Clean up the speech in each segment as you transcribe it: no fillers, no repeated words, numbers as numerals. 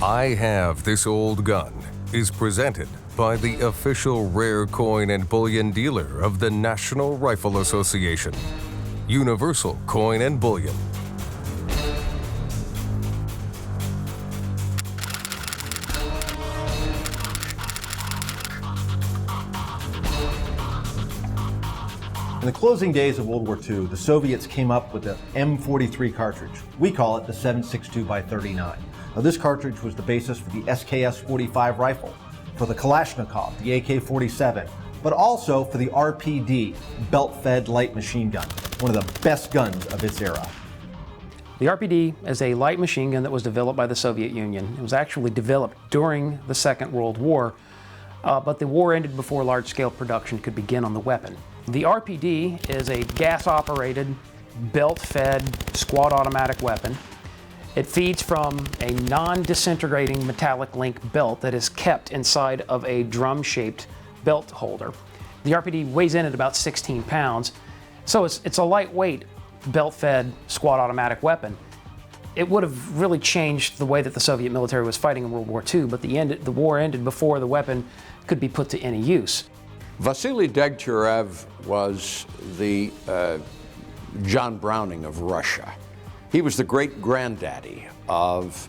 I Have This Old Gun is presented by the official rare coin and bullion dealer of the National Rifle Association, Universal Coin and Bullion. In the closing days of World War II, the Soviets came up with the M43 cartridge. We call it the 7.62x39. Now, this cartridge was the basis for the SKS-45 rifle, for the Kalashnikov, the AK-47, but also for the RPD, belt-fed light machine gun, one of the best guns of its era. The RPD is a light machine gun that was developed by the Soviet Union. It was actually developed during the Second World War, but the war ended before large-scale production could begin on the weapon. The RPD is a gas-operated, belt-fed, squad automatic weapon. It feeds from a non-disintegrating metallic link belt that is kept inside of a drum-shaped belt holder. The RPD weighs in at about 16 pounds, so it's a lightweight, belt-fed, squad automatic weapon. It would have really changed the way that the Soviet military was fighting in World War II, but the war ended before the weapon could be put to any use. Vasily Degtyarev was the John Browning of Russia. He was the great-granddaddy of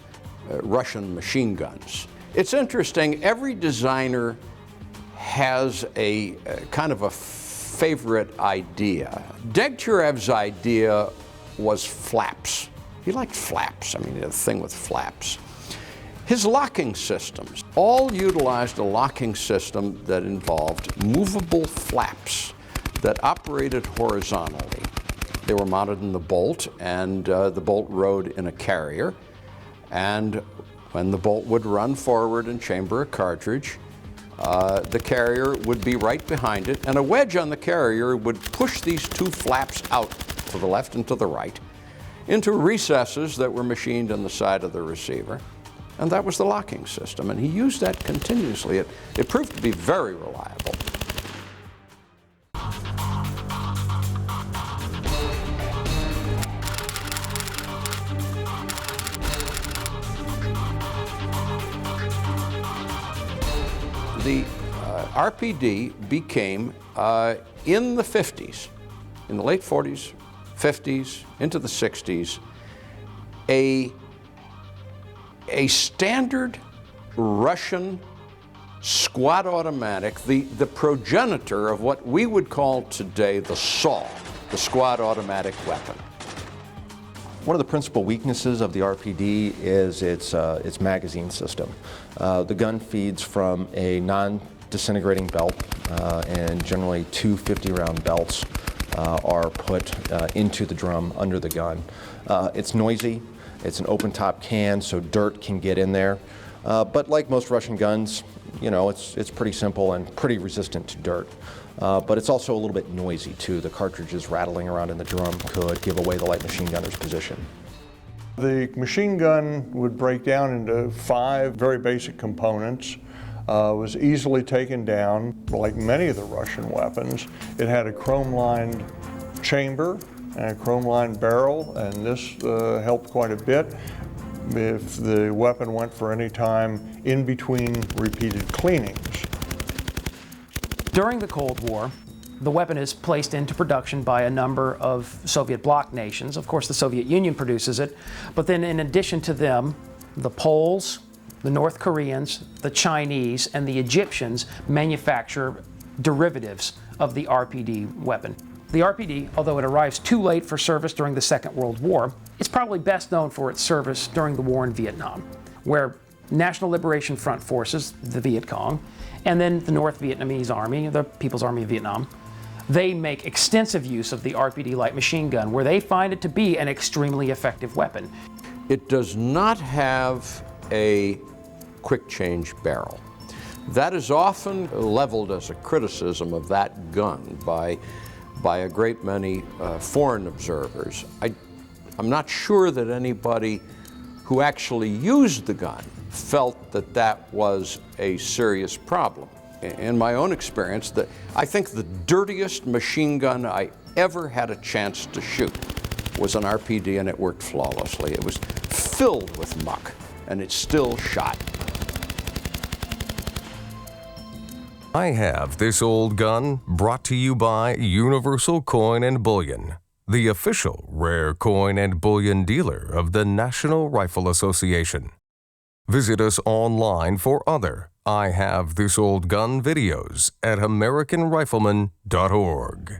Russian machine guns. It's interesting, every designer has a kind of a favorite idea. Degtyarev's idea was flaps. He liked flaps, I mean, the thing with flaps. His locking systems all utilized a locking system that involved movable flaps that operated horizontally. They were mounted in the bolt, and the bolt rode in a carrier. And when the bolt would run forward and chamber a cartridge, the carrier would be right behind it, and a wedge on the carrier would push these two flaps out to the left and to the right into recesses that were machined on the side of the receiver. And that was the locking system, and he used that continuously. It proved to be very reliable. The RPD became, in the 50s, in the late 40s, 50s, into the 60s, a standard Russian squad automatic, the progenitor of what we would call today the SAW, the squad automatic weapon. One of the principal weaknesses of the RPD is its magazine system. The gun feeds from a non-disintegrating belt, and generally two 50-round belts are put into the drum under the gun. It's noisy. It's an open-top can, so dirt can get in there. But like most Russian guns, you know, it's pretty simple and pretty resistant to dirt. But it's also a little bit noisy, too. The cartridges rattling around in the drum could give away the light machine gunner's position. The machine gun would break down into 5 very basic components. Was easily taken down. Like many of the Russian weapons, it had a chrome-lined chamber and a chrome-lined barrel, and this helped quite a bit if the weapon went for any time in between repeated cleanings. During the Cold War, the weapon is placed into production by a number of Soviet bloc nations. Of course, the Soviet Union produces it, but then in addition to them, the Poles, the North Koreans, the Chinese, and the Egyptians manufacture derivatives of the RPD weapon. The RPD, although it arrives too late for service during the Second World War, is probably best known for its service during the war in Vietnam, where National Liberation Front forces, the Viet Cong, and then the North Vietnamese Army, the People's Army of Vietnam, they make extensive use of the RPD light machine gun, where they find it to be an extremely effective weapon. It does not have a quick change barrel. That is often leveled as a criticism of that gun by a great many foreign observers. I'm not sure that anybody who actually used the gun felt that that was a serious problem. In my own experience, I think the dirtiest machine gun I ever had a chance to shoot was an RPD, and it worked flawlessly. It was filled with muck. and it still shot. I Have This Old Gun, brought to you by Universal Coin and Bullion, the official rare coin and bullion dealer of the National Rifle Association. Visit us online for other I Have This Old Gun videos at AmericanRifleman.org.